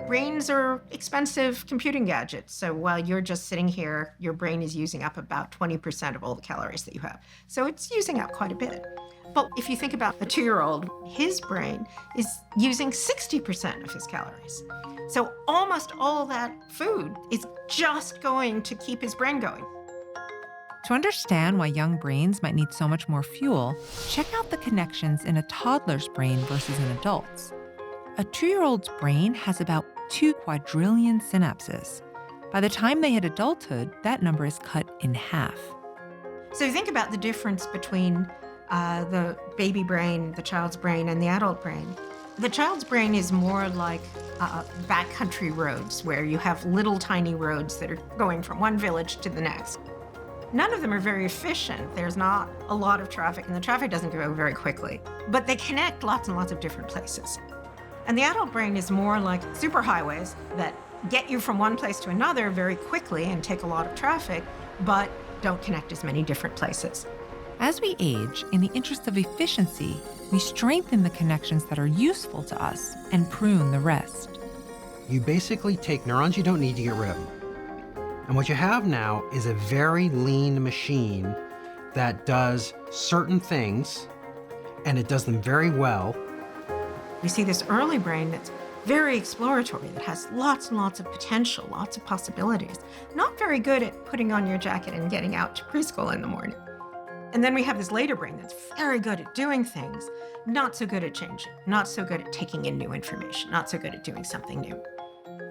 Brains are expensive computing gadgets. So while you're just sitting here, your brain is using up about 20% of all the calories that you have. So it's using up quite a bit. But if you think about a 2-year-old, his brain is using 60% of his calories. So almost all that food is just going to keep his brain going. To understand why young brains might need so much more fuel, check out the connections in a toddler's brain versus an adult's. A 2-year-old's brain has about 2 quadrillion synapses. By the time they hit adulthood, that number is cut in half. So think about the difference between the baby brain, the child's brain, and the adult brain. The child's brain is more like backcountry roads, where you have little tiny roads that are going from one village to the next. None of them are very efficient. There's not a lot of traffic, and the traffic doesn't go very quickly. But they connect lots and lots of different places. And the adult brain is more like superhighways that get you from one place to another very quickly and take a lot of traffic, but don't connect as many different places. As we age, in the interest of efficiency, we strengthen the connections that are useful to us and prune the rest. You basically take neurons you don't need to get rid of them. And what you have now is a very lean machine that does certain things, and it does them very well. We see this early brain that's very exploratory, that has lots and lots of potential, lots of possibilities. Not very good at putting on your jacket and getting out to preschool in the morning. And then we have this later brain that's very good at doing things, not so good at changing, not so good at taking in new information, not so good at doing something new.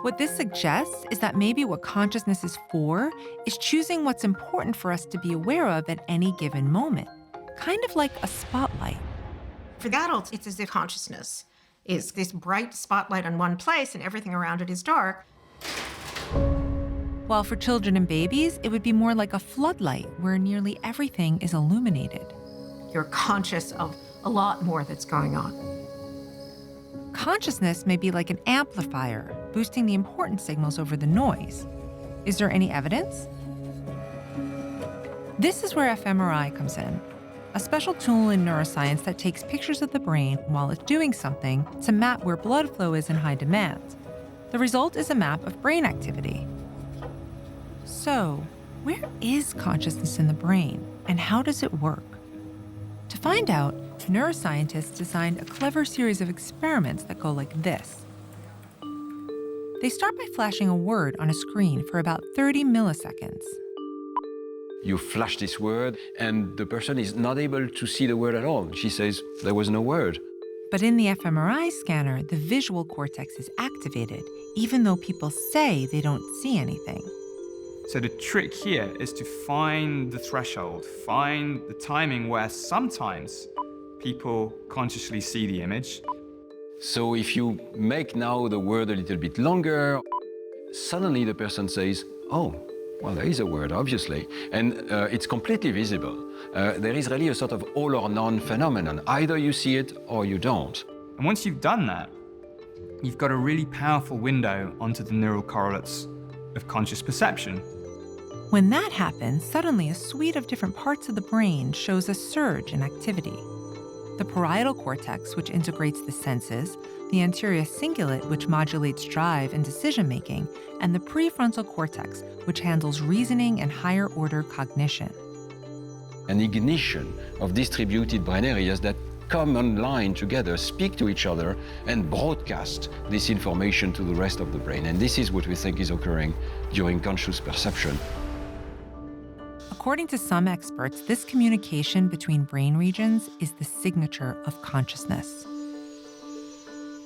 What this suggests is that maybe what consciousness is for is choosing what's important for us to be aware of at any given moment, kind of like a spotlight. For the adults, it's as if consciousness is this bright spotlight on one place and everything around it is dark. While for children and babies, it would be more like a floodlight where nearly everything is illuminated. You're conscious of a lot more that's going on. Consciousness may be like an amplifier, boosting the important signals over the noise. Is there any evidence? This is where fMRI comes in, a special tool in neuroscience that takes pictures of the brain while it's doing something to map where blood flow is in high demand. The result is a map of brain activity. So, where is consciousness in the brain, and how does it work? To find out, neuroscientists designed a clever series of experiments that go like this. They start by flashing a word on a screen for about 30 milliseconds. You flash this word, and the person is not able to see the word at all. She says, there was no word. But in the fMRI scanner, the visual cortex is activated, even though people say they don't see anything. So the trick here is to find the threshold, find the timing where sometimes people consciously see the image. So if you make now the word a little bit longer, suddenly the person says, oh, well, there is a word, obviously, and it's completely visible. There is really a sort of all or none phenomenon. Either you see it or you don't. And once you've done that, you've got a really powerful window onto the neural correlates of conscious perception. When that happens, suddenly a suite of different parts of the brain shows a surge in activity. The parietal cortex, which integrates the senses, the anterior cingulate, which modulates drive and decision-making, and the prefrontal cortex, which handles reasoning and higher-order cognition. An ignition of distributed brain areas that come online together, speak to each other, and broadcast this information to the rest of the brain. And this is what we think is occurring during conscious perception. According to some experts, this communication between brain regions is the signature of consciousness.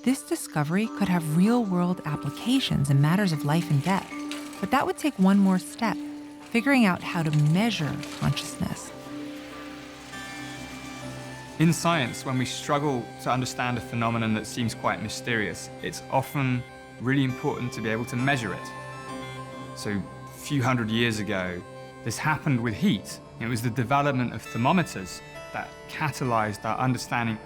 This discovery could have real-world applications in matters of life and death, but that would take one more step, figuring out how to measure consciousness. In science, when we struggle to understand a phenomenon that seems quite mysterious, it's often really important to be able to measure it. So a few hundred years ago, this happened with heat. It was the development of thermometers that catalyzed our understanding.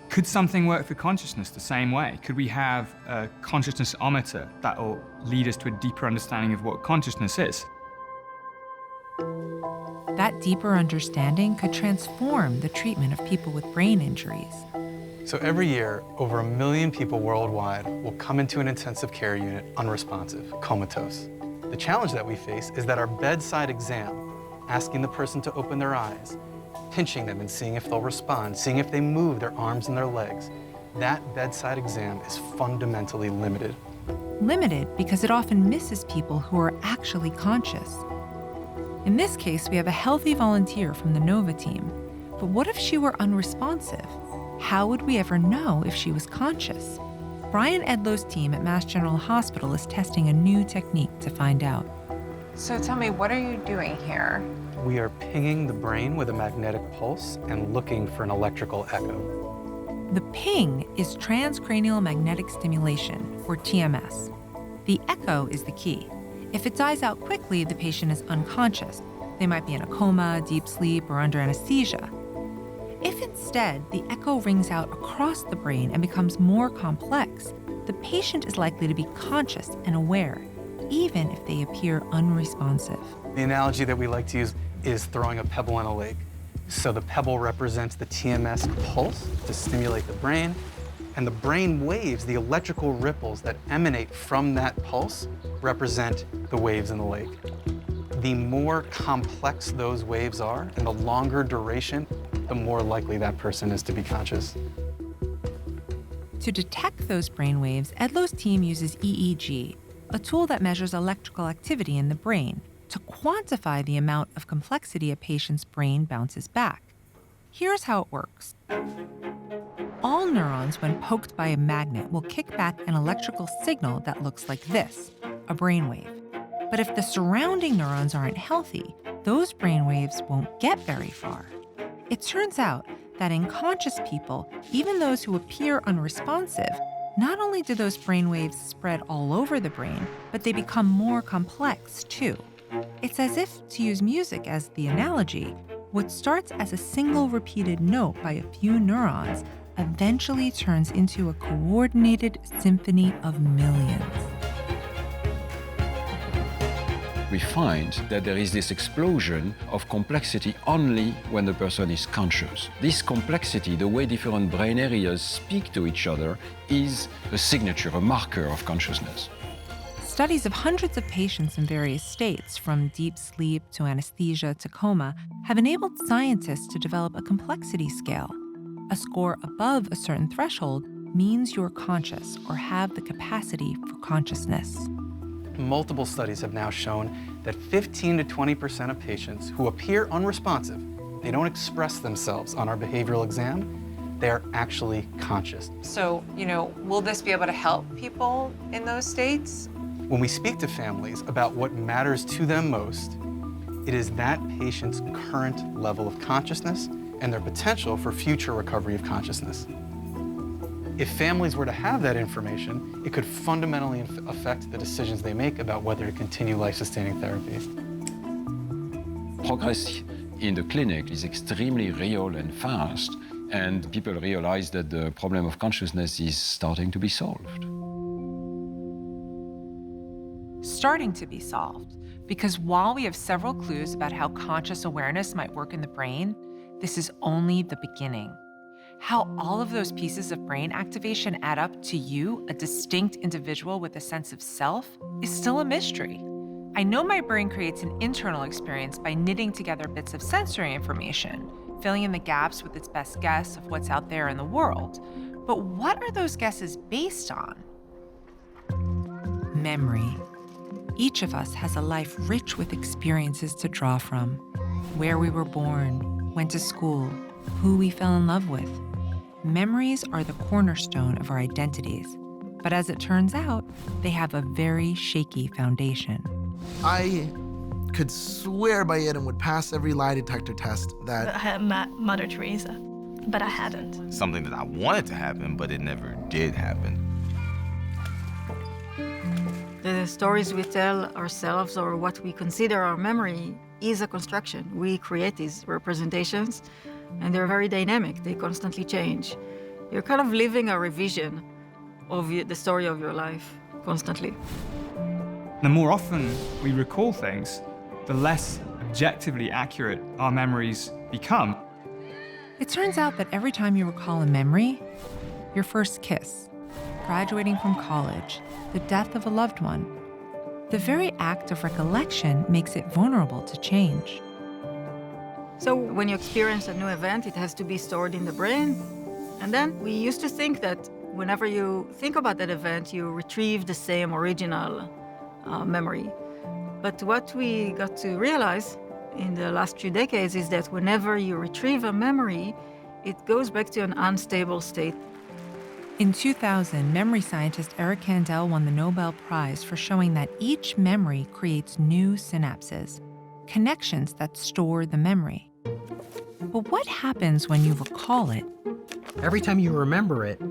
Could something work for consciousness the same way? Could we have a consciousnessometer that will lead us to a deeper understanding of what consciousness is? That deeper understanding could transform the treatment of people with brain injuries. So every year, over 1 million people worldwide will come into an intensive care unit unresponsive, comatose. The challenge that we face is that our bedside exam, asking the person to open their eyes, pinching them and seeing if they'll respond, seeing if they move their arms and their legs, that bedside exam is fundamentally limited. Limited because it often misses people who are actually conscious. In this case, we have a healthy volunteer from the NOVA team. But what if she were unresponsive? How would we ever know if she was conscious? Brian Edlow's team at Mass General Hospital is testing a new technique to find out. So tell me, what are you doing here? We are pinging the brain with a magnetic pulse and looking for an electrical echo. The ping is transcranial magnetic stimulation, or TMS. The echo is the key. If it dies out quickly, the patient is unconscious. They might be in a coma, deep sleep, or under anesthesia. If instead the echo rings out across the brain and becomes more complex, the patient is likely to be conscious and aware, even if they appear unresponsive. The analogy that we like to use is throwing a pebble in a lake. So the pebble represents the TMS pulse to stimulate the brain, and the brain waves, the electrical ripples that emanate from that pulse, represent the waves in the lake. The more complex those waves are and the longer duration, the more likely that person is to be conscious. To detect those brain waves, Edlow's team uses EEG, a tool that measures electrical activity in the brain, to quantify the amount of complexity a patient's brain bounces back. Here's how it works. All neurons, when poked by a magnet, will kick back an electrical signal that looks like this, a brainwave. But if the surrounding neurons aren't healthy, those brainwaves won't get very far. It turns out that in conscious people, even those who appear unresponsive, not only do those brainwaves spread all over the brain, but they become more complex too. It's as if, to use music as the analogy, what starts as a single repeated note by a few neurons eventually turns into a coordinated symphony of millions. We find that there is this explosion of complexity only when the person is conscious. This complexity, the way different brain areas speak to each other, is a signature, a marker of consciousness. Studies of hundreds of patients in various states, from deep sleep to anesthesia to coma, have enabled scientists to develop a complexity scale. A score above a certain threshold means you're conscious or have the capacity for consciousness. Multiple studies have now shown that 15 to 20% of patients who appear unresponsive, they don't express themselves on our behavioral exam, they are actually conscious. So, will this be able to help people in those states? When we speak to families about what matters to them most, it is that patient's current level of consciousness and their potential for future recovery of consciousness. If families were to have that information, it could fundamentally affect the decisions they make about whether to continue life-sustaining therapy. Progress in the clinic is extremely real and fast, and people realize that the problem of consciousness is starting to be solved. Starting to be solved, because while we have several clues about how conscious awareness might work in the brain, this is only the beginning. How all of those pieces of brain activation add up to you, a distinct individual with a sense of self, is still a mystery. I know my brain creates an internal experience by knitting together bits of sensory information, filling in the gaps with its best guess of what's out there in the world. But what are those guesses based on? Memory. Each of us has a life rich with experiences to draw from. Where we were born, went to school, who we fell in love with. Memories are the cornerstone of our identities, but as it turns out, they have a very shaky foundation. I could swear by it and would pass every lie detector test that I had Mother Teresa, but I hadn't. Something that I wanted to happen, but it never did happen. The stories we tell ourselves or what we consider our memory is a construction. We create these representations, and they're very dynamic. They constantly change. You're kind of living a revision of the story of your life constantly. The more often we recall things, the less objectively accurate our memories become. It turns out that every time you recall a memory, your first kiss, graduating from college, the death of a loved one. The very act of recollection makes it vulnerable to change. So when you experience a new event, it has to be stored in the brain. And then we used to think that whenever you think about that event, you retrieve the same original memory. But what we got to realize in the last few decades is that whenever you retrieve a memory, it goes back to an unstable state. In 2000, memory scientist Eric Kandel won the Nobel Prize for showing that each memory creates new synapses, connections that store the memory. But what happens when you recall it? Every time you remember it,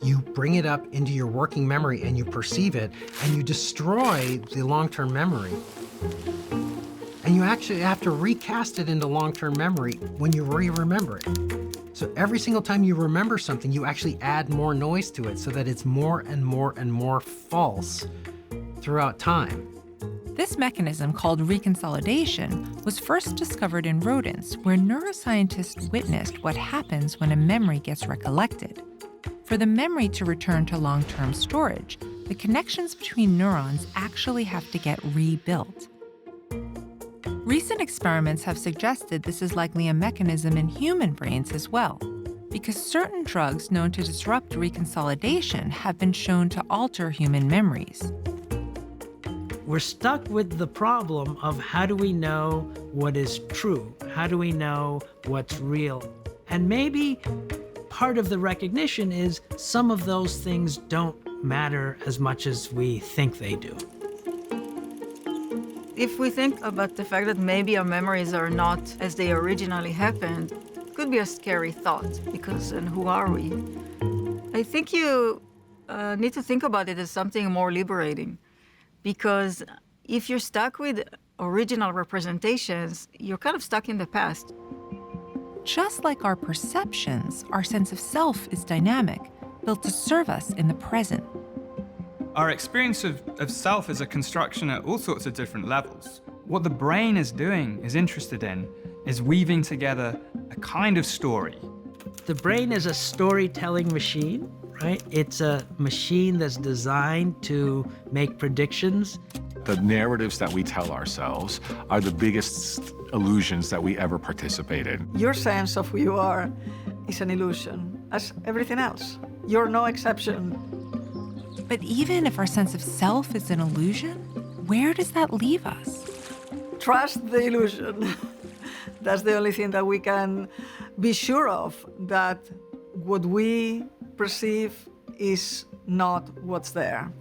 you bring it up into your working memory and you perceive it, and you destroy the long-term memory. And you actually have to recast it into long-term memory when you remember it. So every single time you remember something, you actually add more noise to it so that it's more and more and more false throughout time. This mechanism, called reconsolidation, was first discovered in rodents, where neuroscientists witnessed what happens when a memory gets recollected. For the memory to return to long-term storage, the connections between neurons actually have to get rebuilt. Recent experiments have suggested this is likely a mechanism in human brains as well, because certain drugs known to disrupt reconsolidation have been shown to alter human memories. We're stuck with the problem of how do we know what is true? How do we know what's real? And maybe part of the recognition is some of those things don't matter as much as we think they do. If we think about the fact that maybe our memories are not as they originally happened, it could be a scary thought, because then who are we? I think you need to think about it as something more liberating, because if you're stuck with original representations, you're kind of stuck in the past. Just like our perceptions, our sense of self is dynamic, built to serve us in the present. Our experience of self is a construction at all sorts of different levels. What the brain is doing, is interested in, is weaving together a kind of story. The brain is a storytelling machine, right? It's a machine that's designed to make predictions. The narratives that we tell ourselves are the biggest illusions that we ever participate in. Your sense of who you are is an illusion, as everything else. You're no exception. But even if our sense of self is an illusion, where does that leave us? Trust the illusion. That's the only thing that we can be sure of, that what we perceive is not what's there.